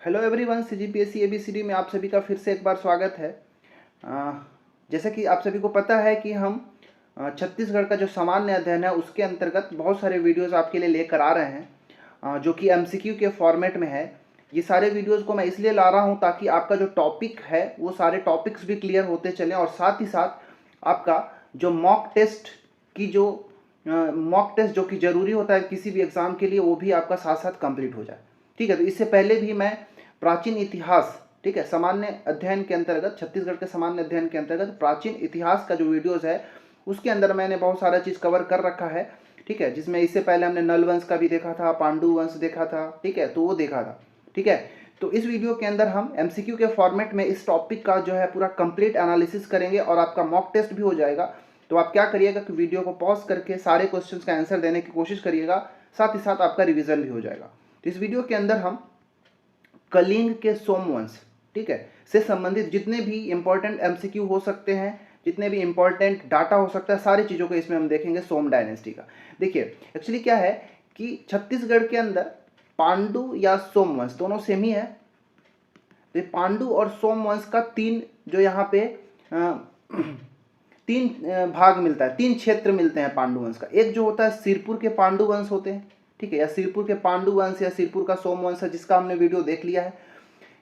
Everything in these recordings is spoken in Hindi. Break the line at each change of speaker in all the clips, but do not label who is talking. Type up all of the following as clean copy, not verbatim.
हेलो एवरीवन, सीजीपीएससी एबीसीडी में आप सभी का फिर से एक बार स्वागत है। जैसा कि आप सभी को पता है कि हम छत्तीसगढ़ का जो सामान्य अध्ययन है उसके अंतर्गत बहुत सारे वीडियोस आपके लिए लेकर आ रहे हैं, जो कि एमसीक्यू के फॉर्मेट में है। ये सारे वीडियोस को मैं इसलिए ला रहा हूँ ताकि आपका जो टॉपिक है वो सारे टॉपिक्स भी क्लियर होते चलें और साथ ही साथ आपका जो मॉक टेस्ट जो कि ज़रूरी होता है किसी भी एग्ज़ाम के लिए, वो भी आपका साथ साथ कंप्लीट हो जाए। ठीक है, तो इससे पहले भी मैं प्राचीन इतिहास, ठीक है, सामान्य अध्ययन के अंतर्गत, छत्तीसगढ़ के सामान्य अध्ययन के अंतर्गत प्राचीन इतिहास का जो वीडियोस है उसके अंदर मैंने बहुत सारा चीज़ कवर कर रखा है। ठीक है, जिसमें इससे पहले हमने नल वंश का भी देखा था, पांडु वंश देखा था, ठीक है, तो वो देखा था। ठीक है, तो इस वीडियो के अंदर हम एमसीक्यू के फॉर्मेट में इस टॉपिक का जो है पूरा कंप्लीट एनालिसिस करेंगे और आपका मॉक टेस्ट भी हो जाएगा। तो आप क्या करिएगा कि वीडियो को पॉज करके सारे क्वेश्चंस का आंसर देने की कोशिश करिएगा, साथ ही साथ आपका रिवीजन भी हो जाएगा। तो इस वीडियो के अंदर हम कलिंग के सोमवंश, ठीक है, से संबंधित जितने भी इंपॉर्टेंट एमसीक्यू हो सकते हैं, जितने भी इंपॉर्टेंट डाटा हो सकता है, सारी चीज़ों को इसमें हम देखेंगे सोम डायनेस्टी का। देखिए एक्चुअली क्या है कि छत्तीसगढ़ के अंदर पांडु या सोमवंश दोनों सेम ही है। तो पांडु और सोमवंश का तीन जो यहाँ पे तीन भाग मिलता है, तीन क्षेत्र मिलते हैं पांडु वंश का। एक जो होता है सिरपुर के पांडु वंश होते हैं, ठीक है, या सिरपुर के पांडु वंश या सिरपुर का सोमवंश है, जिसका हमने वीडियो देख लिया है।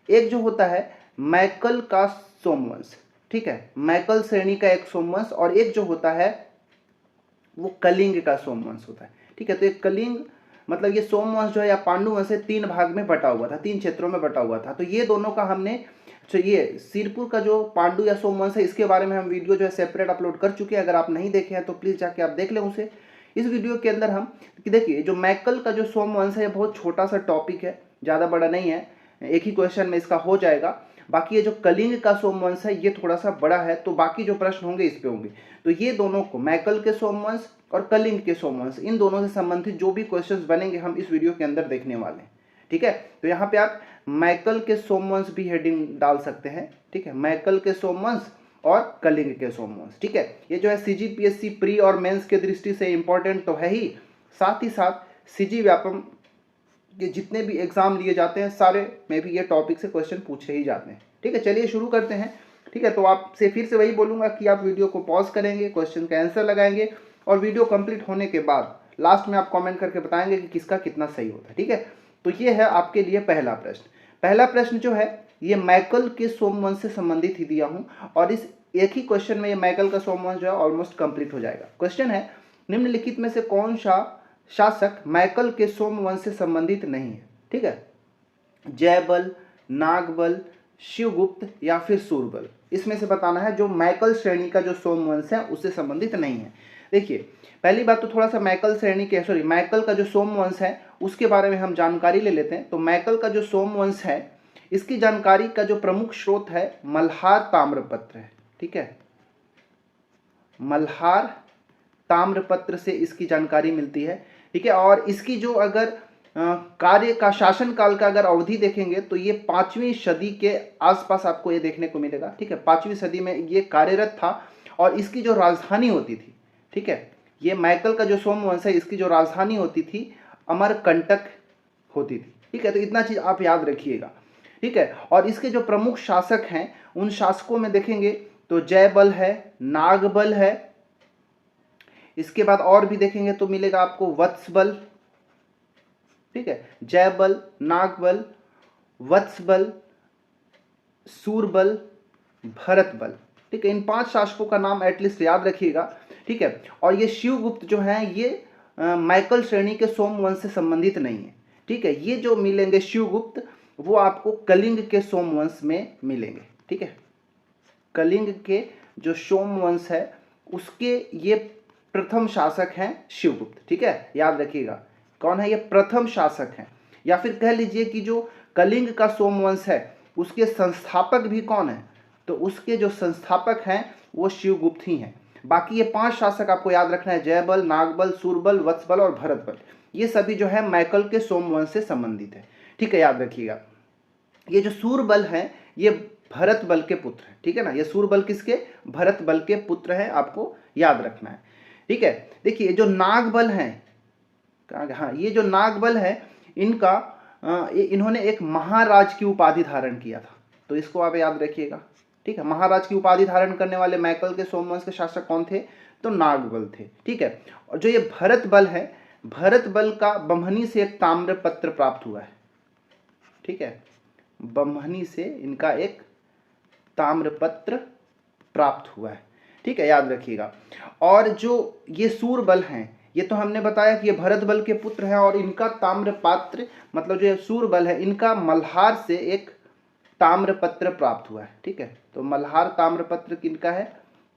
एक जो होता है मैकल का सोमवंश, ठीक है, मैकल श्रेणी का एक सोमवंश, और एक जो होता है वो कलिंग का सोमवंश होता है। ठीक है, तो एक कलिंग मतलब ये सोमवंश जो है या पांडु वंश से तीन भाग में बटा हुआ था, तीन क्षेत्रों में बटा हुआ था। तो ये दोनों का हमने, तो ये सिरपुर का जो पांडु या सोमवंश है इसके बारे में हम वीडियो जो है सेपरेट अपलोड कर चुके हैं। अगर आप नहीं देखे हैं तो प्लीज़ जाके आप देख लें उसे। इस वीडियो के अंदर हम देखिए जो मैकल का जो सोमवंश है ये बहुत छोटा सा टॉपिक है, ज़्यादा बड़ा नहीं है, एक ही क्वेश्चन में इसका हो जाएगा। बाकी ये जो कलिंग का सोमवंश है ये थोड़ा सा बड़ा है, तो बाकी जो प्रश्न होंगे इस पे होंगे। तो ये दोनों को, मैकल के सोमवंश और कलिंग के सोमवंश, इन दोनों से संबंधित जो भी क्वेश्चंस बनेंगे हम इस वीडियो के अंदर देखने वाले हैं। ठीक है, तो यहाँ पे आप मैकल के सोमवंश भी हेडिंग डाल सकते हैं। ठीक है, मैकल के सोमवंश और कलिंग के सोमवंश। ठीक है, ये जो है सीजीपीएससी प्री और मेंस के दृष्टि से इंपॉर्टेंट तो है ही साथ सीजी व्यापम के जितने भी एग्जाम लिए जाते हैं सारे में भी ये टॉपिक से क्वेश्चन पूछे ही जाते हैं। ठीक है, चलिए शुरू करते हैं। ठीक है, तो आपसे फिर से वही बोलूँगा कि आप वीडियो को पॉज करेंगे, क्वेश्चन का आंसर लगाएंगे और वीडियो कंप्लीट होने के बाद लास्ट में आप कमेंट करके बताएंगे कि किसका कितना सही होता है। ठीक है, तो ये है आपके लिए पहला प्रश्न। पहला प्रश्न जो है ये मैकल के सोमवंश से संबंधित ही दिया हूँ, और इस एक ही क्वेश्चन में ये मैकल का सोमवंश जो है ऑलमोस्ट कंप्लीट हो जाएगा। क्वेश्चन है, निम्नलिखित में से कौन सा शासक मैकल के सोमवंश से संबंधित नहीं है? ठीक है, जयबल, नागबल, शिवगुप्त या फिर सूरबल, इसमें से बताना है जो मैकल श्रेणी का जो सोमवंश है उससे संबंधित नहीं है। देखिए पहली बात तो थोड़ा सा मैकल का जो सोमवंश है उसके बारे में हम जानकारी ले लेते हैं। तो मैकल का जो सोमवंश है इसकी जानकारी का जो प्रमुख स्रोत है मल्हार ताम्रपत्र है। ठीक है, मल्हार ताम्रपत्र से इसकी जानकारी मिलती है। ठीक है, और इसकी जो अगर कार्य का, शासन काल का अगर अवधि देखेंगे तो ये 5वीं सदी के आसपास आपको ये देखने को मिलेगा। ठीक है, 5वीं सदी में ये कार्यरत था और इसकी जो राजधानी होती थी, ठीक है, ये मैकल का जो सोमवंश है इसकी जो राजधानी होती थी अमरकंटक होती थी। ठीक है, तो इतना चीज आप याद रखिएगा। ठीक है, और इसके जो प्रमुख शासक हैं उन शासकों में देखेंगे तो जयबल है, नागबल है, इसके बाद और भी देखेंगे तो मिलेगा आपको वत्सबल। ठीक है, जयबल, नागबल, वत्सबल, सूरबल, भरतबल। ठीक है, इन 5 शासकों का नाम एटलीस्ट याद रखिएगा। ठीक है, और ये शिवगुप्त जो हैं ये मैकल श्रेणी के सोमवंश से संबंधित नहीं है। ठीक है, ये जो मिलेंगे शिवगुप्त वो आपको कलिंग के सोमवंश में मिलेंगे। ठीक है, कलिंग के जो सोमवंश है उसके ये प्रथम शासक हैं शिवगुप्त। ठीक है, याद रखिएगा कौन है ये, प्रथम शासक हैं। या फिर कह लीजिए कि जो कलिंग का सोमवंश है उसके संस्थापक भी कौन है, तो उसके जो संस्थापक हैं वो शिवगुप्त ही हैं। बाकी ये 5 शासक आपको याद रखना है, जयबल, नागबल, सूरबल, वत्सबल और भरतबल, ये सभी जो है मैकल के सोमवंश से संबंधित है। ठीक है, याद रखिएगा। ये जो सूरबल है ये भरतबल के पुत्र है। ठीक है ना, ये सूरबल किसके, भरतबल के पुत्र है, आपको याद रखना है। ठीक है, देखिए जो नागबल हैं, हाँ, ये जो नागबल है इनका इन्होंने एक महाराज की उपाधि धारण किया था, तो इसको आप याद रखिएगा। ठीक है, महाराज की उपाधि धारण करने वाले मैकल के सोमवंश के शासक कौन थे? तो नागबल थे। ठीक है, और जो ये भरत बल है, भरत बल का बम्हनी से एक ताम्र पत्र प्राप्त हुआ है। ठीक है, बम्हनी से इनका एक ताम्र पत्र प्राप्त हुआ है। ठीक है, याद रखिएगा। और जो ये सूरबल हैं, ये तो हमने बताया कि ये भरत बल के पुत्र हैं, और इनका ताम्रपात्र मतलब जो सूरबल है, इनका मल्हार से एक ताम्रपत्र प्राप्त हुआ है। ठीक है, तो मल्हार ताम्रपत्र किनका है?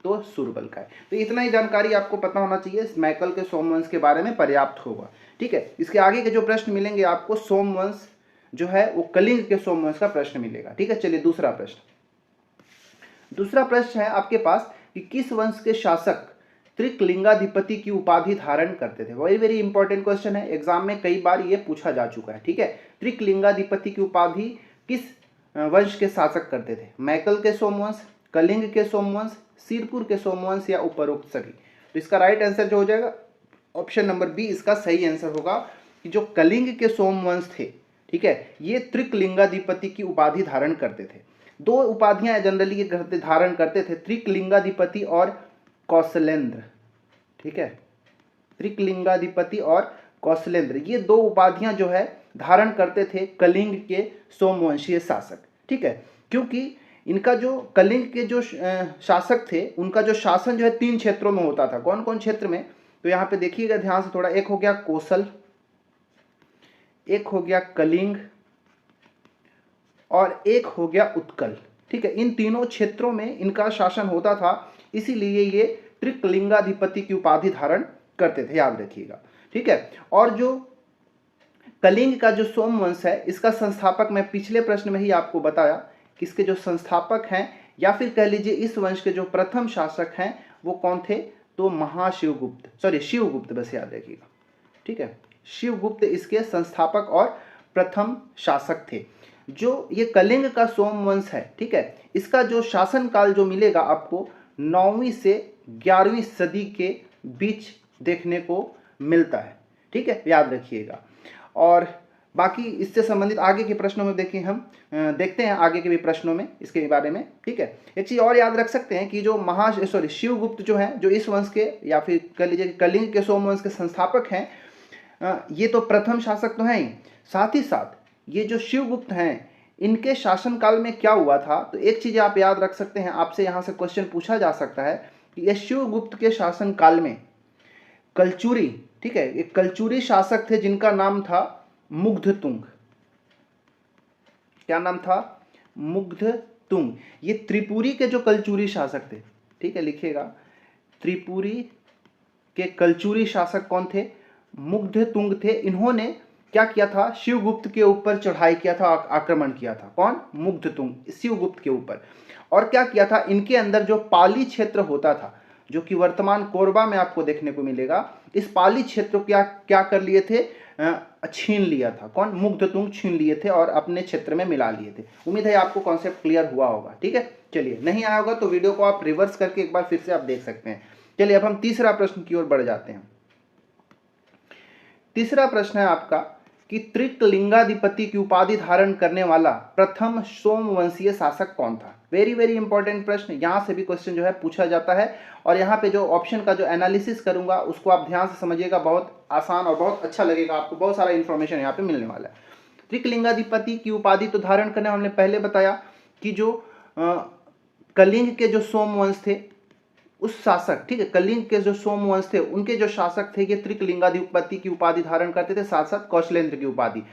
तो सूरबल का है। तो इतना ही जानकारी आपको पता होना चाहिए, इस मैकल के सोमवंश के बारे में पर्याप्त होगा। ठीक है, इसके आगे के जो प्रश्न मिलेंगे आपको, सोमवंश जो है वो कलिंग के सोमवंश का प्रश्न मिलेगा। ठीक है, चलिए दूसरा प्रश्न है आपके पास कि किस वंश के शासक त्रिकलिंगाधिपति की उपाधि धारण करते थे? वेरी वेरी इंपॉर्टेंट क्वेश्चन है, एग्जाम में कई बार ये पूछा जा चुका है। ठीक है, त्रिकलिंगाधिपति की उपाधि किस वंश के शासक करते थे? मैकल के सोमवंश, कलिंग के सोमवंश, सिरपुर के सोमवंश, या उपरोक्त सभी? तो इसका राइट आंसर जो हो जाएगा ऑप्शन नंबर बी इसका सही आंसर होगा, कि जो कलिंग के सोमवंश थे, ठीक है, ये त्रिकलिंगाधिपति की उपाधि धारण करते थे। दो उपाधियां जनरली ये धारण करते थे, त्रिकलिंगाधिपति और कौशलेंद्र। ठीक है, त्रिकलिंगाधिपति और कौशलेंद्र, ये दो उपाधियां जो है धारण करते थे कलिंग के सोमवंशीय शासक। ठीक है, क्योंकि इनका जो कलिंग के जो शासक थे, उनका जो शासन जो है 3 क्षेत्रों में होता था। कौन कौन क्षेत्र में? तो यहाँ पे देखिएगा ध्यान से थोड़ा, एक हो गया कौशल, एक हो गया कलिंग, और एक हो गया उत्कल। ठीक है, इन तीनों क्षेत्रों में इनका शासन होता था, इसीलिए ये त्रिकलिंगाधिपति की उपाधि धारण करते थे, याद रखिएगा। ठीक है, और जो कलिंग का जो सोमवंश है, इसका संस्थापक मैं पिछले प्रश्न में ही आपको बताया कि इसके जो संस्थापक हैं, या फिर कह लीजिए इस वंश के जो प्रथम शासक हैं, वो कौन थे? तो शिवगुप्त, बस याद रखिएगा। ठीक है, शिवगुप्त इसके संस्थापक और प्रथम शासक थे। जो ये कलिंग का सोमवंश है, ठीक है, इसका जो शासनकाल जो मिलेगा आपको 9वीं से 11वीं सदी के बीच देखने को मिलता है। ठीक है, याद रखिएगा। और बाकी इससे संबंधित आगे के प्रश्नों में देखते हैं आगे के भी प्रश्नों में इसके बारे में। ठीक है, एक चीज़ और याद रख सकते हैं कि जो शिवगुप्त जो है, जो इस वंश के या फिर कह लीजिए कलिंग के सोमवंश के संस्थापक हैं, ये तो प्रथम शासक तो हैं ही, साथ ही साथ ये जो शिवगुप्त हैं, इनके शासनकाल में क्या हुआ था? तो एक चीज़ आप याद रख सकते हैं, आपसे यहाँ से क्वेश्चन पूछा जा सकता है कि ये शिवगुप्त के शासनकाल में कलचुरी, ठीक है, एक कलचुरी शासक थे जिनका नाम था मुग्धतुंग। क्या नाम था? मुग्धतुंग। ये त्रिपुरी के जो कलचुरी शासक थे, ठीक है, लिखिएगा, त्रिपुरी के कलचुरी शासक कौन थे? मुग्धतुंग थे। इन्होंने क्या किया था? शिवगुप्त के ऊपर चढ़ाई किया था, आक्रमण किया था। कौन? मुग्धतुंग, शिवगुप्त के ऊपर। और क्या किया था? इनके अंदर जो पाली क्षेत्र होता था, जो कि वर्तमान कोरबा में आपको देखने को मिलेगा, इस पाली क्षेत्र को क्या कर लिए थे? छीन लिया था। कौन? मुग्धतुंग छीन लिए थे और अपने क्षेत्र में मिला लिए थे। उम्मीद है आपको कॉन्सेप्ट क्लियर हुआ होगा। ठीक है, चलिए, नहीं आया होगा तो वीडियो को आप रिवर्स करके एक बार फिर से आप देख सकते हैं। चलिए, अब हम तीसरा प्रश्न की ओर बढ़ जाते हैं। तीसरा प्रश्न है आपका कि त्रिकलिंगाधिपति की उपाधि धारण करने वाला प्रथम सोमवंशीय शासक कौन था? वेरी वेरी इंपॉर्टेंट प्रश्न, यहाँ से भी क्वेश्चन जो है पूछा जाता है, और यहाँ पे जो ऑप्शन का जो एनालिसिस करूंगा उसको आप ध्यान से समझिएगा, बहुत आसान और बहुत अच्छा लगेगा आपको, बहुत सारा इंफॉर्मेशन यहाँ पे मिलने वाला है। त्रिकलिंगाधिपति की उपाधि तो धारण करने हमने पहले बताया कि जो कलिंग के जो सोमवंश थे, उस शासक, ठीक है, कलिंग के जो सोमवंश थे, उनके जो शासक थे, ये त्रिकलिंगाधिपति की उपाधि धारण करते थे, साथ साथ कौशलेंद्र की उपाधि।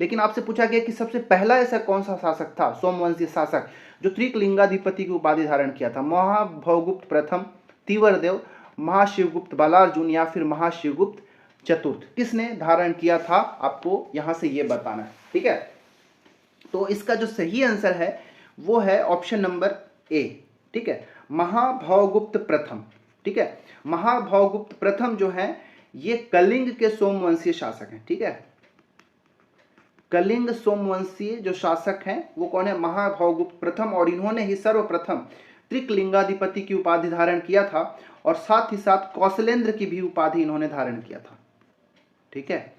लेकिन आपसे पूछा गया कि सबसे पहला ऐसा कौन सा शासक था, सोमवंशीय शासक, जो त्रिकलिंगाधिपति की उपाधि धारण किया था? महाभवगुप्त प्रथम, तीवरदेव, महाशिवगुप्त बालार्जुन, या फिर महाशिवगुप्त चतुर्थ? किसने धारण किया था? आपको यहां से ये बताना है। ठीक है, तो इसका जो सही आंसर है वो है ऑप्शन नंबर ए। ठीक है, महाभवगुप्त प्रथम। ठीक है, महाभवगुप्त प्रथम जो है ये कलिंग के सोमवंशीय शासक हैं। ठीक है, कलिंग सोमवंशीय जो शासक हैं वो कौन है? महाभवगुप्त प्रथम, और इन्होंने ही सर्वप्रथम त्रिकलिंगाधिपति की उपाधि धारण किया था, और साथ ही साथ कौशलेंद्र की भी उपाधि इन्होंने धारण किया था। ठीक है,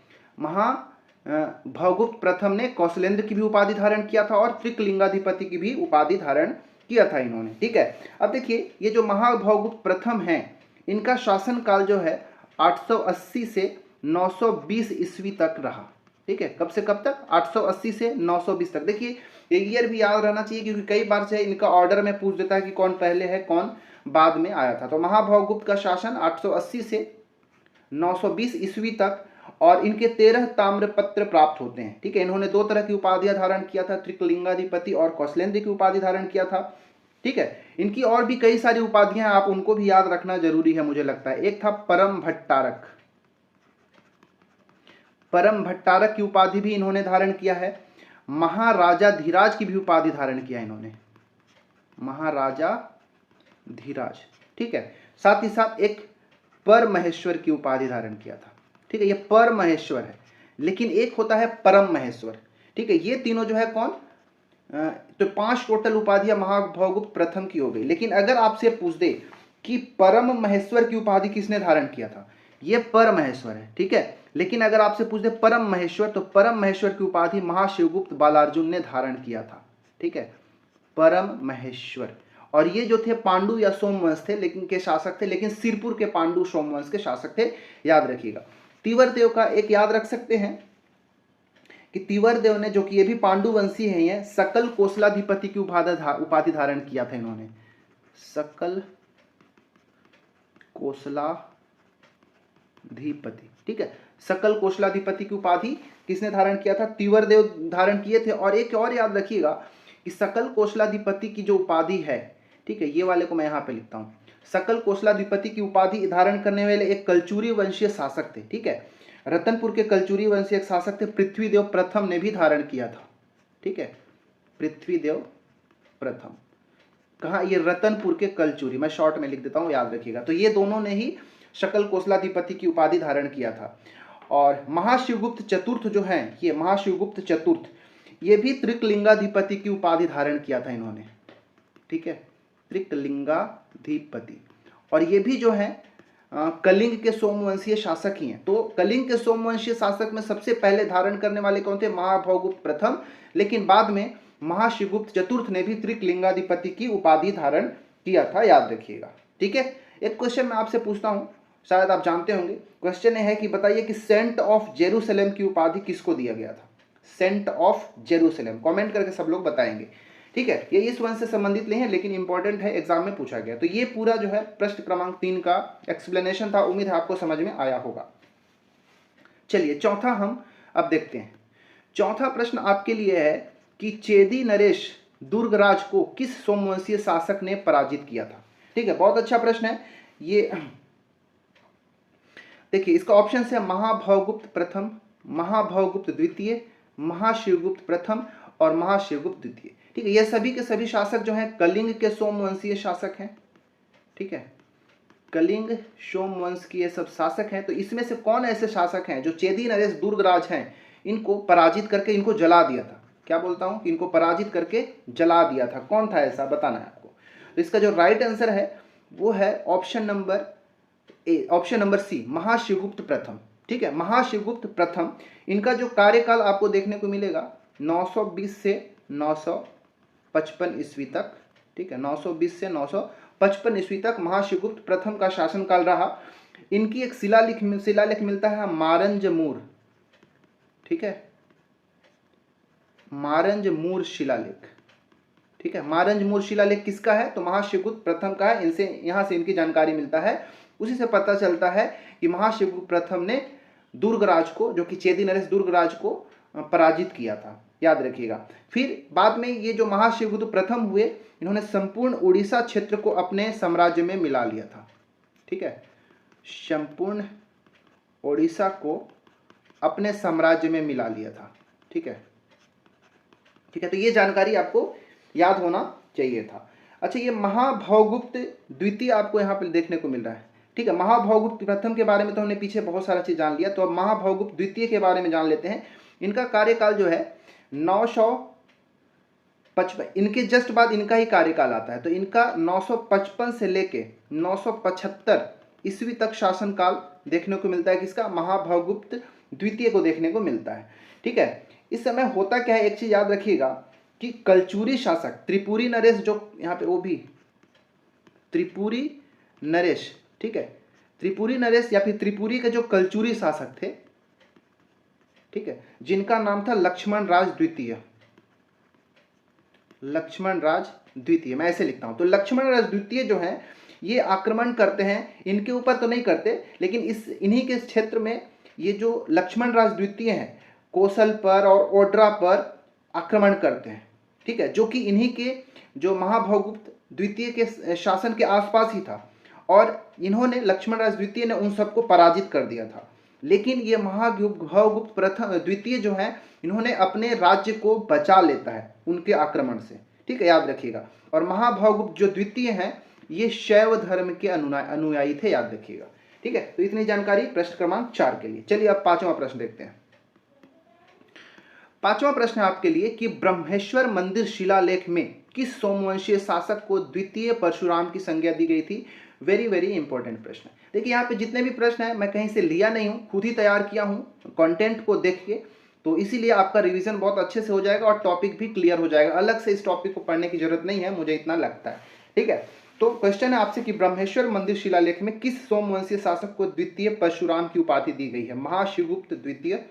भौगुप्त प्रथम ने कौशलेंद्र की भी उपाधि धारण किया था और त्रिकलिंगाधिपति की भी उपाधि धारण किया था इन्होंने। ठीक है, अब देखिए ये जो महाभौगुप्त प्रथम हैं इनका शासनकाल जो है 880 से 920 ईस्वी तक रहा। ठीक है, कब से कब तक? 880 से 920 तक। देखिए ये ईयर भी याद रहना चाहिए क्योंकि कई बार से इनका ऑर्डर में पूछ देता है कि कौन पहले है कौन बाद में आया था। तो महाभौगुप्त का शासन 880 से 920 ईस्वी तक और इनके 13 ताम्रपत्र प्राप्त होते हैं। ठीक है, इन्होंने दो तरह की उपाधियां धारण किया था, त्रिकलिंगाधिपति और कौशलेंद्र की उपाधि धारण किया था। ठीक है, इनकी और भी कई सारी उपाधियां, आप उनको भी याद रखना जरूरी है मुझे लगता है। एक था परम भट्टारक, परम भट्टारक की उपाधि भी इन्होंने धारण किया है। महाराजा धीराज की भी उपाधि धारण किया इन्होंने, महाराजा धीराज। ठीक है, साथ ही साथ एक पर महेश्वर की उपाधि धारण किया था। ठीक है, ये पर महेश्वर है, लेकिन एक होता है परम महेश्वर। ठीक है, ये तीनों जो है कौन, तो 5 टोटल उपाधियां महाभौगुप्त प्रथम की हो गई। लेकिन अगर आपसे पूछ दे कि परम महेश्वर की उपाधि किसने धारण किया था, ये पर महेश्वर है। ठीक है, लेकिन अगर आपसे पूछ दे परम महेश्वर, तो परम महेश्वर की उपाधि महाशिवगुप्त बालार्जुन ने धारण किया था। ठीक है, परम महेश्वर। और ये जो थे पांडु या सोमवंश थे लेकिन के शासक थे, लेकिन सिरपुर के पांडु सोमवंश के शासक थे, याद रखिएगा। तीवर देव का एक याद रख सकते हैं कि तीवर देव ने, जो कि ये भी पांडु वंशी है, ये सकल कोसलाधिपति की उपाधि धारण किया था इन्होंने, सकल कोसलाधिपति। ठीक है, सकल कोसलाधिपति की उपाधि किसने धारण किया था? तीवर देव धारण किए थे। और एक और याद रखिएगा कि सकल कोसलाधिपति की जो उपाधि है, ठीक है, ये वाले को मैं यहाँ पे लिखता हूँ, सकल कोसलाधिपति की उपाधि धारण करने वाले एक कलचुरी वंशीय शासक थे। ठीक है, रतनपुर के कलचुरी वंशीय शासक थे, पृथ्वीदेव प्रथम ने भी धारण किया था। ठीक है, पृथ्वीदेव प्रथम, कहाँ? ये रतनपुर के कलचुरी, मैं शॉर्ट में लिख देता हूँ, याद रखिएगा। तो ये दोनों ने ही सकल कोसलाधिपति की उपाधि धारण किया था। और महाशिवगुप्त चतुर्थ जो है, ये महाशिवगुप्त चतुर्थ, ये भी त्रिकलिंगाधिपति की उपाधि धारण किया था इन्होंने। ठीक है, त्रिकलिंगाधिपति। और ये भी जो है कलिंग के सोमवंशीय शासक ही हैं। तो कलिंग के सोमवंशीय शासक में सबसे पहले धारण करने वाले कौन थे? महाभौगुप्त प्रथम। लेकिन बाद में महाशिवगुप्त चतुर्थ ने भी त्रिकलिंगाधिपति की उपाधि धारण किया था, याद रखिएगा। ठीक है, एक क्वेश्चन मैं आपसे पूछता हूं, शायद आप जानते होंगे। क्वेश्चन है कि बताइए कि सेंट ऑफ जेरूसलम की उपाधि किसको दिया गया था? सेंट ऑफ जेरूसलम, कमेंट करके सब लोग बताएंगे। ठीक है, ये इस वंश से संबंधित नहीं है लेकिन इंपॉर्टेंट है, एग्जाम में पूछा गया। तो ये पूरा जो है प्रश्न क्रमांक 3 का एक्सप्लेनेशन था, उम्मीद है आपको समझ में आया होगा। चलिए चौथा हम अब देखते हैं। चौथा प्रश्न आपके लिए है कि चेदी नरेश दुर्गराज को किस सोमवंशीय शासक ने पराजित किया था? ठीक है, बहुत अच्छा प्रश्न है ये। देखिए इसका ऑप्शन है महाभौगुप्त प्रथम, महाभौगुप्त द्वितीय, महाशिवगुप्त प्रथम और महाशिवगुप्त द्वितीय। ठीक है, ये सभी के सभी शासक जो हैं कलिंग के सोमवंशीय शासक हैं। ठीक है, कलिंग सोमवंश की ये सब शासक हैं। तो इसमें से कौन ऐसे शासक हैं जो चेदी नरेश दुर्गराज हैं, इनको पराजित करके इनको जला दिया था? क्या बोलता हूं कि इनको पराजित करके जला दिया था, कौन था ऐसा, बताना है आपको। तो इसका जो राइट आंसर है वो है ऑप्शन नंबर सी, महाशिवगुप्त प्रथम। ठीक है, महाशिवगुप्त प्रथम, इनका जो कार्यकाल आपको देखने को मिलेगा 920 से 955 ईस्वी तक। ठीक है, 920 से 955 ईस्वी तक महाशिवगुप्त प्रथम का शासनकाल रहा। इनकी एक शिलालेख मिलता है मारंजमूर। ठीक है, मारंजमूर शिलालेख। ठीक है, मारंजमूर शिलालेख किसका है? तो महाशिवगुप्त प्रथम का है। इनसे यहां से इनकी जानकारी मिलता है, उसी से पता चलता है कि महाशिवगुप्त प्रथम ने दुर्गराज को, जो कि चेदी नरेश दुर्गराज को पराजित किया था, याद रखिएगा। फिर बाद में ये जो महाशिवगुप्त प्रथम हुए, इन्होंने संपूर्ण उड़ीसा क्षेत्र को अपने साम्राज्य में मिला लिया था। ठीक है, संपूर्ण उड़ीसा को अपने साम्राज्य में मिला लिया था। ठीक है, ठीक है, तो ये जानकारी आपको याद होना चाहिए था। अच्छा, ये महाभौगुप्त द्वितीय आपको यहाँ पे देखने को मिल रहा है। ठीक है, महाभौगुप्त प्रथम के बारे में तो हमने पीछे बहुत सारा चीज जान लिया, तो अब महाभौगुप्त द्वितीय के बारे में जान लेते हैं। इनका कार्यकाल जो है 955, इनके जस्ट बाद इनका ही कार्यकाल आता है। तो इनका 955 से लेके 975 ईस्वी तक शासनकाल देखने को मिलता है। किसका? महाभौगुप्त द्वितीय को देखने को मिलता है। ठीक है। इस समय होता क्या है, एक चीज याद रखिएगा कि कलचुरी शासक त्रिपुरी नरेश, जो यहाँ पे वो भी त्रिपुरी नरेश, ठीक है, त्रिपुरी नरेश या फिर त्रिपुरी के जो कलचुरी शासक थे, ठीक है, जिनका नाम था लक्ष्मण राज द्वितीय, लक्ष्मण राज द्वितीय, मैं ऐसे लिखता हूं। तो लक्ष्मण राज द्वितीय जो है ये आक्रमण करते हैं, इनके ऊपर तो नहीं करते, लेकिन इन्हीं के क्षेत्र में ये जो लक्ष्मण राज द्वितीय हैं कौशल पर और ओड्रा पर आक्रमण करते हैं, ठीक है, जो कि इन्हीं के जो महाभौगुप्त द्वितीय के शासन के आसपास ही था, और इन्होंने लक्ष्मण राज द्वितीय ने उन सबको पराजित कर दिया था। लेकिन ये महाभौगुप्त प्रथम द्वितीय जो है इन्होंने अपने राज्य को बचा लेता है उनके आक्रमण से, ठीक है, याद रखिएगा। और महाभौगुप्त जो द्वितीय हैं ये शैव धर्म के अनुयायी थे, याद रखिएगा, ठीक है। तो इतनी जानकारी प्रश्न क्रमांक 4 के लिए। चलिए अब 5वां प्रश्न देखते हैं। 5वां प्रश्न है आपके लिए कि ब्रह्मेश्वर मंदिर शिलालेख में किस सोमवंशीय शासक को द्वितीय परशुराम की संज्ञा दी गई थी? वेरी वेरी इंपॉर्टेंट प्रश्न है। देखिए यहाँ पे जितने भी प्रश्न हैं मैं कहीं से लिया नहीं हूँ, खुद ही तैयार किया हूँ कंटेंट को देख के, तो इसीलिए आपका रिवीजन बहुत अच्छे से हो जाएगा और टॉपिक भी क्लियर हो जाएगा। अलग से इस टॉपिक को पढ़ने की जरूरत नहीं है, मुझे इतना लगता है, ठीक है। तो क्वेश्चन है आपसे कि ब्रह्मेश्वर मंदिर शिलालेख में किस सोमवंशीय शासक को द्वितीय परशुराम की उपाधि दी गई है? महाशिवगुप्त द्वितीय,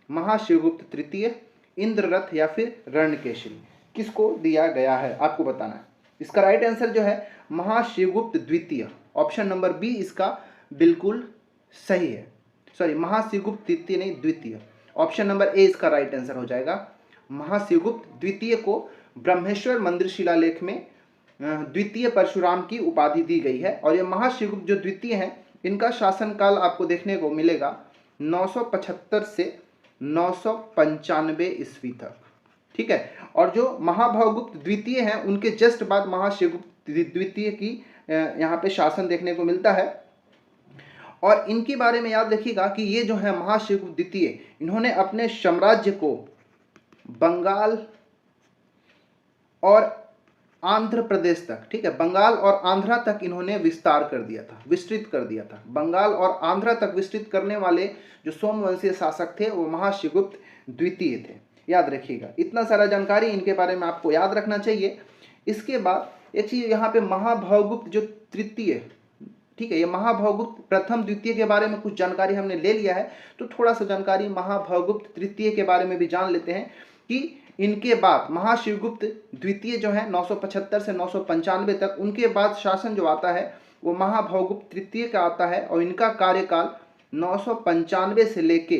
महाशिवगुप्त तृतीय, इंद्ररथ या फिर रणकेशिनी, किसको दिया गया है आपको बताना है। इसका राइट आंसर जो है महाशिवगुप्त द्वितीय, ऑप्शन नंबर बी इसका बिल्कुल सही है। सॉरी, महाशिवगुप्त तृतीय नहीं, द्वितीय, ऑप्शन नंबर ए इसका राइट आंसर हो जाएगा। महाशिवगुप्त द्वितीय को ब्रह्मेश्वर मंदिर शिलालेख में द्वितीय परशुराम की उपाधि दी गई है। और ये महाशिवगुप्त जो द्वितीय हैं इनका शासनकाल आपको देखने को मिलेगा 975 से 995 ईस्वी तक, ठीक है। और जो महाभौगुप्त द्वितीय हैं उनके जस्ट बाद महाशिवगुप्त द्वितीय की यहाँ पे शासन देखने को मिलता है। और इनके बारे में याद रखिएगा कि ये जो है महाशिवगुप्त द्वितीय, इन्होंने अपने साम्राज्य को बंगाल और आंध्र प्रदेश तक, ठीक है, बंगाल और आंध्रा तक इन्होंने विस्तार कर दिया था, विस्तृत कर दिया था। बंगाल और आंध्रा तक विस्तृत करने वाले जो सोमवंशीय शासक थे वो महाशिवगुप्त द्वितीय थे, याद रखिएगा। इतना सारा जानकारी इनके बारे में आपको याद रखना चाहिए। इसके बाद एक चीज यहाँ पे महाभौगुप्त जो तृतीय, ठीक है, ये महाभौगुप्त प्रथम द्वितीय के बारे में कुछ जानकारी हमने ले लिया है, तो थोड़ा सा जानकारी महाभौगुप्त तृतीय के बारे में भी जान लेते हैं कि इनके बाद महाशिवगुप्त द्वितीय जो है 975 से 995 तक, उनके बाद शासन जो आता है वो महाभौगुप्त तृतीय का आता है और इनका कार्यकाल 995 से लेके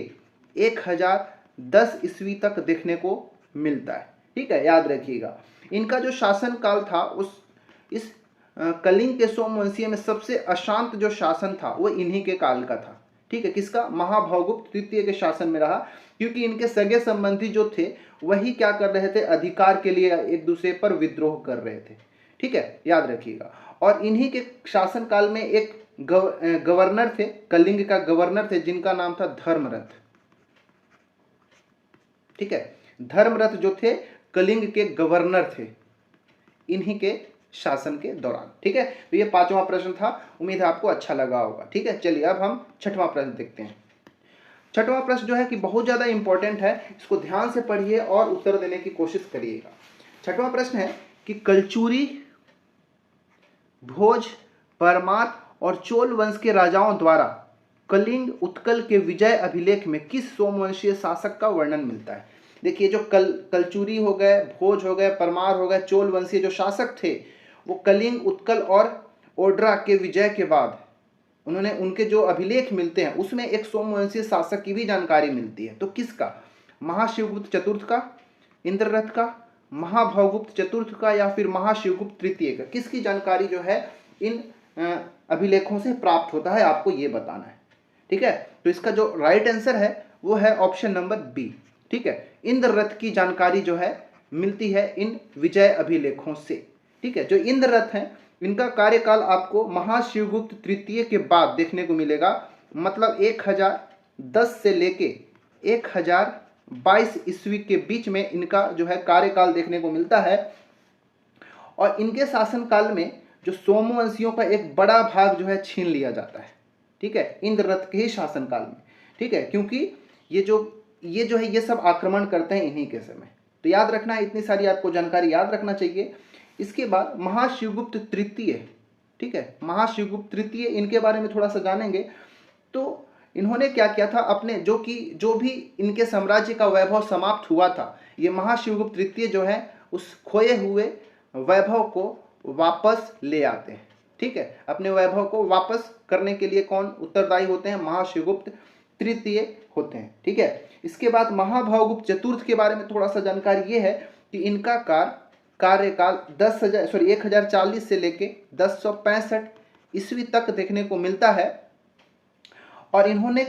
1010 ईस्वी तक देखने को मिलता है, ठीक है, याद रखिएगा। इनका जो शासन काल था इस कलिंग के सोमवंशीय में सबसे अशांत जो शासन था वो इन्हीं के काल का था, ठीक है, किसका? महाभौगुप्त तृतीय के शासन में रहा, क्योंकि इनके सगे संबंधी जो थे वही क्या कर रहे थे, अधिकार के लिए एक दूसरे पर विद्रोह कर रहे थे, ठीक है, याद रखिएगा। और इन्हीं के शासन काल में एक गवर्नर थे, कलिंग का गवर्नर थे जिनका नाम था धर्मरथ, ठीक है, धर्मरथ जो थे कलिंग के गवर्नर थे इन्हीं के शासन के दौरान, ठीक है। तो ये 5वां प्रश्न था, उम्मीद है आपको अच्छा लगा होगा, ठीक है। चलिए अब हम 6वां प्रश्न देखते हैं। 6वां प्रश्न जो है कि बहुत ज्यादा इंपॉर्टेंट है, इसको ध्यान से पढ़िए और उत्तर देने की कोशिश करिएगा। 6वां प्रश्न है कि कलचुरी, भोज, परमार और चोल वंश के राजाओं द्वारा कलिंग उत्कल के विजय अभिलेख में किस सोमवंशीय शासक का वर्णन मिलता है? देखिए जो कलचुरी हो गए, भोज हो गए, परमार हो गए, चोल वंशीय जो शासक थे वो कलिंग, उत्कल और ओड्रा के विजय के बाद उन्होंने उनके जो अभिलेख मिलते हैं उसमें एक सोमवंशीय शासक की भी जानकारी मिलती है। तो किसका? महाशिवगुप्त चतुर्थ का, इंद्ररथ का, महाभौगुप्त चतुर्थ का या फिर महाशिवगुप्त तृतीय का? किसकी जानकारी जो है इन अभिलेखों से प्राप्त होता है, आपको ये बताना है, ठीक है। तो इसका जो राइट आंसर है वो है ऑप्शन नंबर बी, ठीक है। इंद्ररथ की जानकारी जो है मिलती है इन विजय अभिलेखों से, ठीक है। जो इंद्ररथ हैं इनका कार्यकाल आपको महाशिवगुप्त तृतीय के बाद देखने को मिलेगा, मतलब 1010 से लेके 1022 ईस्वी के बीच में इनका जो है कार्यकाल देखने को मिलता है। और इनके शासनकाल में जो सोमवंशियों का एक बड़ा भाग जो है छीन लिया जाता है, ठीक है, इंद्ररथ के ही शासनकाल में, ठीक है, क्योंकि ये जो ये जो है ये सब आक्रमण करते हैं इन्हीं के समय। तो याद रखना है, इतनी सारी आपको जानकारी याद रखना चाहिए। इसके बाद महाशिवगुप्त तृतीय, ठीक है, महाशिवगुप्त तृतीय, इनके बारे में थोड़ा सा जानेंगे। तो इन्होंने क्या किया था, अपने जो भी इनके साम्राज्य का वैभव समाप्त हुआ था, ये महाशिवगुप्त तृतीय जो है उस खोए हुए वैभव को वापस ले आते हैं। ठीक है, अपने वैभव को वापस करने के लिए कौन उत्तरदायी होते हैं, महाशिवगुप्त तृतीय होते हैं। ठीक है, इसके बाद महाभावगुप्त चतुर्थ के बारे में थोड़ा सा जानकारी ये है कि इनका कार्यकाल 1040 से लेके 1065 ईस्वी तक देखने को मिलता है। और इन्होंने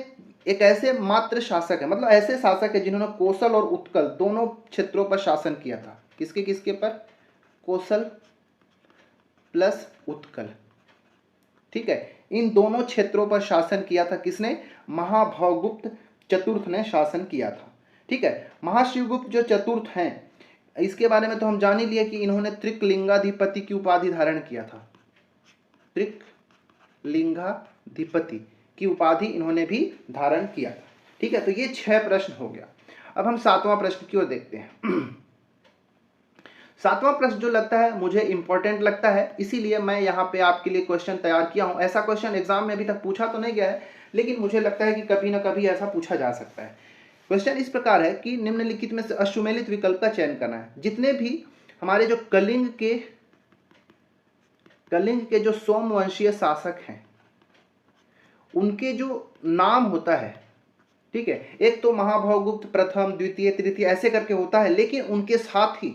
एक ऐसे मात्र शासक है, मतलब ऐसे शासक है जिन्होंने कौशल और उत्कल दोनों क्षेत्रों पर शासन किया था। किसके किसके पर, कौशल प्लस उत्कल। ठीक है, इन दोनों क्षेत्रों पर शासन किया था किसने, महाभावगुप्त चतुर्थ ने शासन किया था। ठीक है, महाशिवगुप्त जो चतुर्थ हैं इसके बारे में तो हम जान ही लिए कि इन्होंने त्रिकलिंगाधिपति की उपाधि धारण किया था। त्रिकलिंगाधिपति की उपाधि इन्होंने भी धारण किया था। ठीक है, तो ये 6 प्रश्न हो गया। अब हम 7वां प्रश्न की ओर देखते हैं। 7वां प्रश्न जो लगता है मुझे इंपॉर्टेंट लगता है, इसीलिए मैं यहाँ पे आपके लिए क्वेश्चन तैयार किया हूँ। ऐसा क्वेश्चन एग्जाम में अभी तक पूछा तो नहीं गया है, लेकिन मुझे लगता है कि कभी ना कभी ऐसा पूछा जा सकता है। क्वेश्चन इस प्रकार है कि निम्नलिखित में से अश्वमेलित विकल्प का चयन करना है। जितने भी हमारे जो कलिंग के जो सोमवंशीय शासक हैं उनके जो नाम होता है, ठीक है, एक तो महाभावगुप्त प्रथम, द्वितीय, तृतीय ऐसे करके होता है, लेकिन उनके साथ ही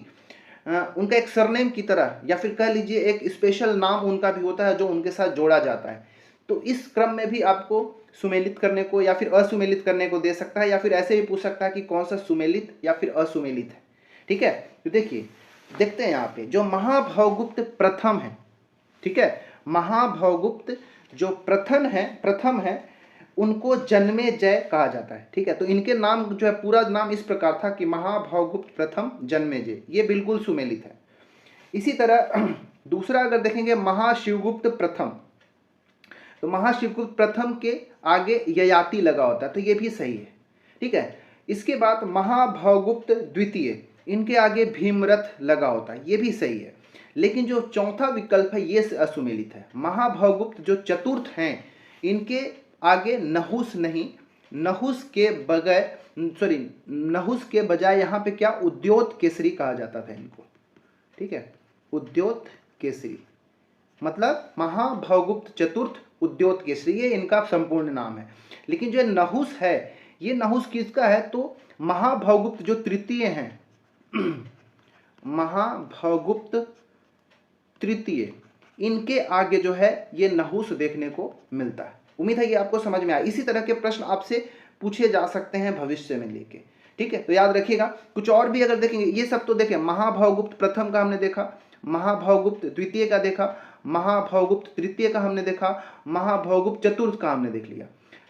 उनका एक सरनेम की तरह या फिर कह लीजिए एक स्पेशल नाम उनका भी होता है जो उनके साथ जोड़ा जाता है। तो इस क्रम में भी आपको सुमेलित करने को या फिर असुमेलित करने को दे सकता है, या फिर ऐसे भी पूछ सकता है कि कौन सा सुमेलित या फिर असुमेलित है। ठीक है, तो देखिए देखते हैं यहाँ पे जो महाभावगुप्त प्रथम है, ठीक है, महाभावगुप्त जो प्रथम है उनको जन्मेजय कहा जाता है। ठीक है, तो इनके नाम जो है पूरा नाम इस प्रकार था कि महाभावगुप्त प्रथम जन्मेजय, ये बिल्कुल सुमेलित है। इसी तरह दूसरा अगर देखेंगे महाशिवगुप्त प्रथम, तो महाशिवगुप्त प्रथम के आगे ययाति लगा होता है, तो ये भी सही है। ठीक है, इसके बाद महाभावगुप्त द्वितीय, इनके आगे भीमरथ लगा होता है, ये भी सही है। लेकिन जो चौथा विकल्प है ये असुमेलित है। महाभावगुप्त जो चतुर्थ हैं इनके आगे नहुस नहीं, नहुस के बजाय यहाँ पे क्या उद्योत केसरी कहा जाता था इनको। ठीक है, उद्योत केसरी मतलब महाभावगुप्त चतुर्थ उद्योत केसरी, ये इनका संपूर्ण नाम है। लेकिन जो नहुस है ये नहुस किसका है, तो महाभावगुप्त जो तृतीय हैं महाभावगुप्त तृतीय, इनके आगे जो है ये नहुस देखने को मिलता है। उम्मीद है ये आपको समझ में आया। इसी तरह के प्रश्न आपसे पूछे जा सकते हैं भविष्य में लेके। ठीक है, तो याद रखिएगा। कुछ और भी अगर देखेंगे, ये सब तो देखें, महाभावगुप्त प्रथम का हमने देखा, महाभावगुप्त द्वितीय का देखा, महाभावगुप्त तृतीय का हमने देखा, महाभावगुप्त चतुर्थ का हमने देख लिया,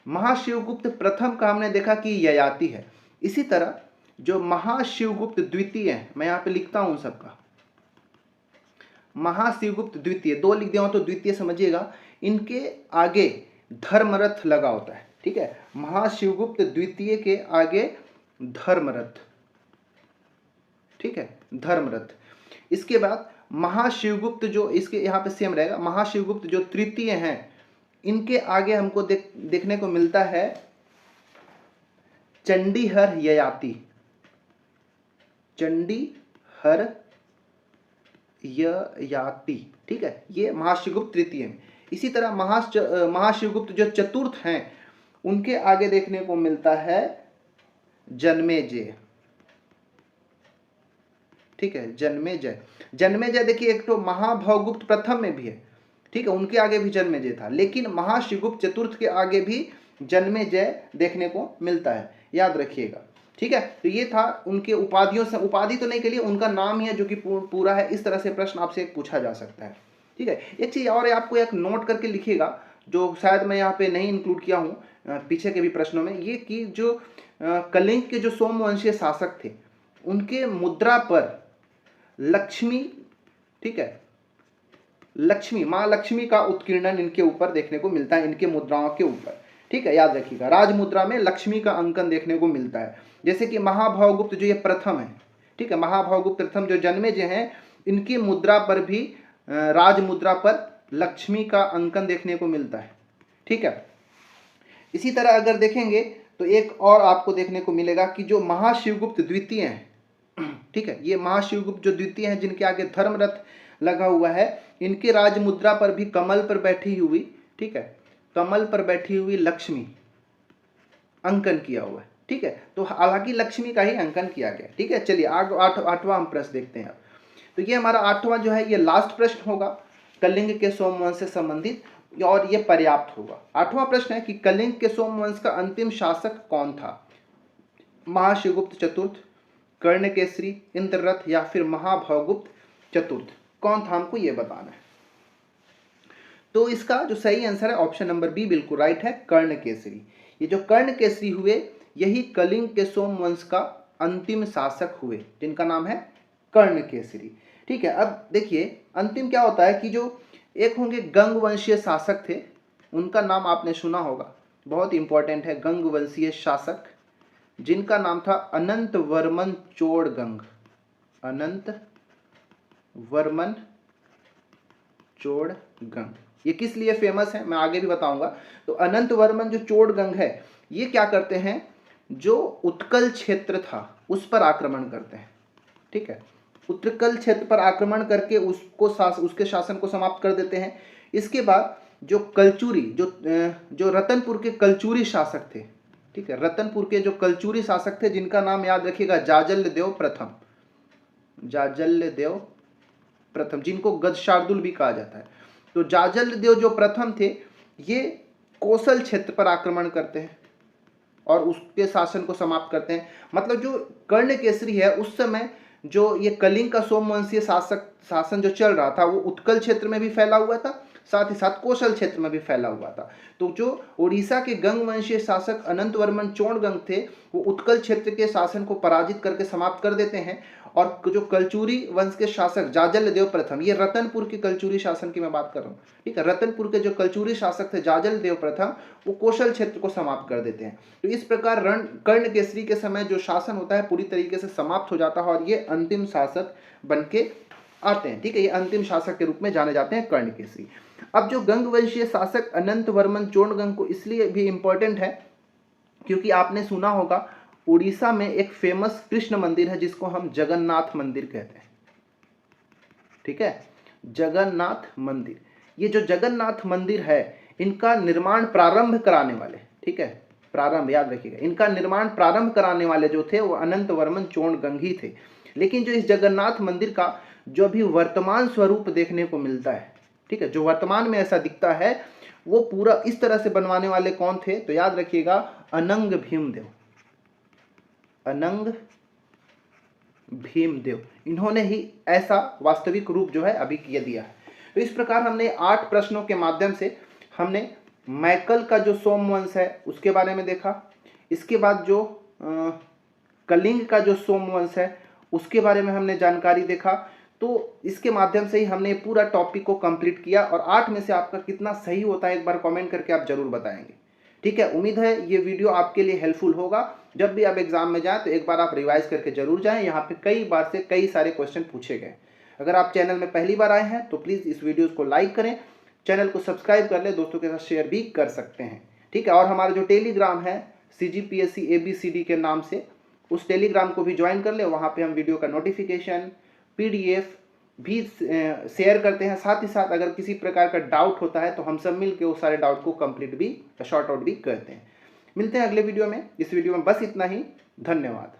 महाशिवगुप्त प्रथम का हमने देखा कि ययाति है। इसी तरह जो महाशिवगुप्त द्वितीय है, मैं यहाँ पे लिखता हूँ सबका, महाशिवगुप्त द्वितीय, 2 लिख दिया हूं तो द्वितीय समझिएगा, इनके आगे धर्मरथ लगा होता है। ठीक है, महाशिवगुप्त द्वितीय के आगे धर्मरथ, ठीक है, धर्मरथ। इसके बाद महाशिवगुप्त जो इसके यहाँ पे सेम रहेगा, महाशिवगुप्त जो तृतीय हैं इनके आगे हमको देखने को मिलता है चंडीहर ययाति, चंडीहर ययाति। ठीक है, ये महाशिवगुप्त तृतीय में। इसी तरह महाशिवगुप्त जो चतुर्थ हैं उनके आगे देखने को मिलता है जन्मेजय। ठीक है, जन्मेजय देखिए, एक तो महाभावगुप्त प्रथम में भी है, ठीक है, उनके आगे भी जन्मेजय था, लेकिन महाशिवगुप्त चतुर्थ के आगे भी जन्मेजय देखने को मिलता है, याद रखिएगा। ठीक है, तो ये था उनके उपाधियों से, उपाधि तो नहीं के लिए उनका नाम ही है जो कि पूरा है। इस तरह से प्रश्न आपसे एक पूछा जा सकता है। ठीक है, एक चीज और आपको एक नोट करके लिखिएगा जो शायद मैं यहाँ पे नहीं इंक्लूड किया हूँ पीछे के भी प्रश्नों में, ये कि जो कलिंग के जो सोमवंशीय शासक थे उनके मुद्रा पर लक्ष्मी, ठीक है, लक्ष्मी, माँ लक्ष्मी का उत्कीर्णन इनके ऊपर देखने को मिलता है, इनके मुद्राओं के ऊपर। ठीक है, याद रखिएगा, राजमुद्रा में लक्ष्मी का अंकन देखने को मिलता है। जैसे कि महाभावगुप्त जो ये प्रथम है, ठीक है, महाभावगुप्त प्रथम जो जन्मेजय हैं, इनकी मुद्रा पर भी राज मुद्रा पर लक्ष्मी का अंकन देखने को मिलता है, ठीक है। इसी तरह अगर देखेंगे तो एक और आपको देखने को मिलेगा कि जो महाशिवगुप्त द्वितीय हैं, ठीक है, ये महाशिवगुप्त जो द्वितीय हैं जिनके आगे धर्मरथ लगा हुआ है, इनके राज मुद्रा पर भी कमल पर बैठी हुई, ठीक है, कमल पर बैठी हुई लक्ष्मी अंकन किया हुआ है, ठीक है। तो हालांकि लक्ष्मी का ही अंकन किया गया, ठीक है। चलिए आठवां हम प्रश्न देखते हैं। तो ये हमारा आठवां जो है ये लास्ट प्रश्न होगा कलिंग के सोमवंश से संबंधित, और ये पर्याप्त होगा। आठवां प्रश्न है कि कलिंग के सोमवंश का अंतिम शासक कौन था? महाशिवगुप्त चतुर्थ, कर्णकेसरी, इंद्ररथ या फिर महाभावगुप्त चतुर्थ? कौन था हमको ये बताना है। तो इसका जो सही आंसर है ऑप्शन नंबर बी बिल्कुल राइट है, कर्णकेसरी। ये जो कर्णकेसरी हुए यही कलिंग के सोमवंश का अंतिम शासक हुए, जिनका नाम है कर्णकेसरी, ठीक है। अब देखिए अंतिम क्या होता है कि जो एक होंगे गंग वंशीय शासक थे, उनका नाम आपने सुना होगा, बहुत इंपॉर्टेंट है, गंग वंशीय शासक जिनका नाम था अनंत वर्मन चोड़गंग। अनंत वर्मन चोड़गंग, ये किस लिए फेमस है मैं आगे भी बताऊंगा। तो अनंत वर्मन जो चोड़गंग है, ये क्या करते हैं, जो उत्कल क्षेत्र था उस पर आक्रमण करते हैं, ठीक है। उत्कल क्षेत्र पर आक्रमण करके उसके शासन को समाप्त कर देते हैं। इसके बाद जो कलचुरी जो रतनपुर के कलचुरी शासक थे, ठीक है, रतनपुर के जो कलचुरी शासक थे जिनका नाम याद रखिएगा जाजल्यदेव प्रथम। जाजल्यदेव प्रथम, जिनको गजशार्दुल भी कहा जाता है। तो जाजल्यदेव जो प्रथम थे ये कौशल क्षेत्र पर आक्रमण करते हैं और उसके शासन को समाप्त करते हैं। मतलब जो कर्णकेसरी है उस समय जो ये कलिंग का सोमवंशीय शासन जो चल रहा था वो उत्कल क्षेत्र में भी फैला हुआ था, साथ ही साथ कौशल क्षेत्र में भी फैला हुआ था। तो जो उड़ीसा के गंग वंशीय शासक अनंत वर्मन चोड़गंग थे वो उत्कल क्षेत्र के शासन को पराजित करके समाप्त कर देते हैं, और जो कलचुरी वंश के शासक जाजल्यदेव प्रथम, ये रतनपुर के कलचुरी शासन की मैं बात कर रहा हूँ, ठीक है, रतनपुर के जो कलचुरी शासक थे जाजल्यदेव प्रथम, वो कौशल क्षेत्र को समाप्त कर देते हैं। तो इस प्रकार कर्णकेसरी के समय जो शासन होता है पूरी तरीके से समाप्त हो जाता है और ये अंतिम शासक बन के आते हैं, ठीक है, ये अंतिम शासक के रूप में जाने जाते हैं कर्णकेसरी। अब जो गंग वंशीय शासक अनंत वर्मन चोड़गंग को इसलिए भी इंपॉर्टेंट है क्योंकि आपने सुना होगा उड़ीसा में एक फेमस कृष्ण मंदिर है जिसको हम जगन्नाथ मंदिर कहते हैं, ठीक है, जगन्नाथ मंदिर। ये जो जगन्नाथ मंदिर है इनका निर्माण प्रारंभ कराने वाले, ठीक है, प्रारंभ याद रखिएगा, इनका निर्माण प्रारंभ कराने वाले जो थे वो अनंत वर्मन चोड़गंग ही थे। लेकिन जो इस जगन्नाथ मंदिर का जो अभी वर्तमान स्वरूप देखने को मिलता है, ठीक है, जो वर्तमान में ऐसा दिखता है वो पूरा इस तरह से बनवाने वाले कौन थे, तो याद रखिएगा अनंग भीमदेव। अनंग भीमदेव, इन्होंने ही ऐसा वास्तविक रूप जो है अभी किया दिया है। तो इस प्रकार हमने 8 प्रश्नों के माध्यम से हमने मैकल का जो सोमवंश है उसके बारे में देखा, इसके बाद जो कलिंग का जो सोमवंश है उसके बारे में हमने जानकारी देखा। तो इसके माध्यम से ही हमने पूरा टॉपिक को कंप्लीट किया, और 8 में से आपका कितना सही होता है एक बार कमेंट करके आप जरूर बताएंगे, ठीक है। उम्मीद है ये वीडियो आपके लिए हेल्पफुल होगा। जब भी आप एग्जाम में जाएं तो एक बार आप रिवाइज करके जरूर जाएं, यहाँ पे कई बार से कई सारे क्वेश्चन पूछे गए। अगर आप चैनल में पहली बार आए हैं तो प्लीज़ इस वीडियो को लाइक करें, चैनल को सब्सक्राइब कर लें, दोस्तों के साथ शेयर भी कर सकते हैं, ठीक है। और हमारा जो टेलीग्राम है CGPSC ABCD के नाम से, उस टेलीग्राम को भी ज्वाइन कर ले, वहाँ पे हम वीडियो का नोटिफिकेशन PDF भी शेयर करते हैं। साथ ही साथ अगर किसी प्रकार का डाउट होता है तो हम सब मिल के वो सारे डाउट को कंप्लीट भी, शॉर्ट आउट भी करते हैं। मिलते हैं अगले वीडियो में। इस वीडियो में बस इतना ही, धन्यवाद।